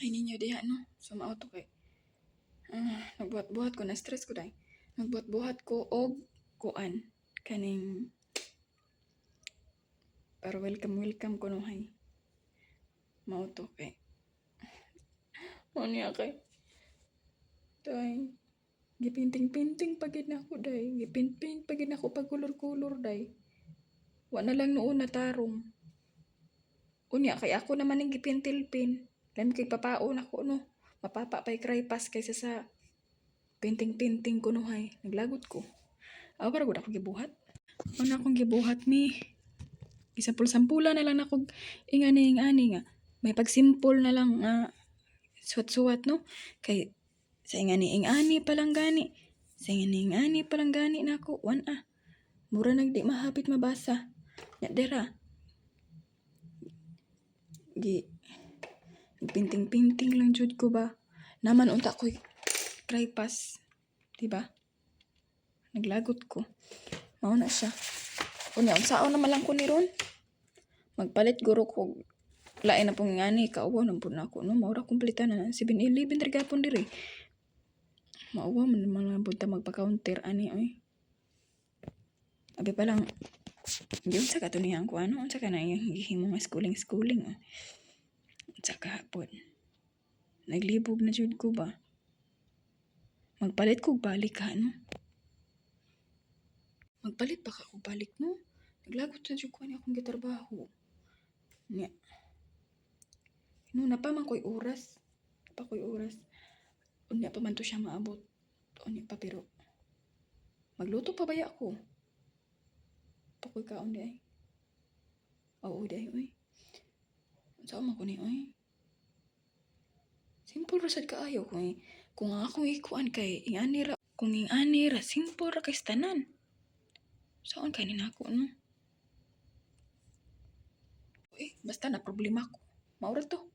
Ay ninyo diha no. So mao to kay nagbuhat-buhat ko na stress ko dai. Nagbuhat-buhat ko og kuan kaning para welcome ko no hay. Mao to kay. Mao niya kay. Dai. Gipinting-pinting pagid na ako dai. Gipinting pagid na ako pag kulor-kulor dai. Wa na lang noon natarong. Unya kay ako naman ang gipintilpin. Lami kay papaon ako no. Mapapa pay kraypas kaysa sa pinting-pinting ko no hay. Naglagot ko. Ako para gud ako gibuhat. Una akong gibuhat mi. Gisampul-sampula na lang ako ingani nga. May pagsimpol na lang suwat-suwat no. Kay sa ingani palang gani. Sa ingani palang gani na ako. Mura nagdi mahapit mabasa. Nya dera. Pinting-pinting lang jud ko ba. Naman unta ko kraypas. Diba? Naglagot ko. Mao na siya. Unya unsaon naman lang ko ni ron. Magpalit guro ko. Lain na pong ngani. Kauwaw na po na ako. No? Maura kumplita na. 7-Eleven trigapon diri. Mauwaw man naman lang punta magpa-counter. Ani oy. Abi pa lang. Hindi unsa ka to niyang ko. Ano? Unsa ka na yung hihimong schooling. Unsa ka hapon. Naglibog na jud ko ba. Magpalit ko balik ha no. Magpalit pa ka ko balik no. Naglagot sa jud ko ni akong gitrabaho. Nya. No na pa man ko'y oras. Unya pa man to siya maabot. Unya pa pero magluto pa baya ako. Pakoy kaon di ay. Oo di ay oy. Unsa man ko ni oy. Simple ra sad kaayo ko eh. Kung ako ikuan kay ingani ra. Kung ingani ra simple ra kay tanan. Saan kay ninako no? Basta na problema ko. Maura to.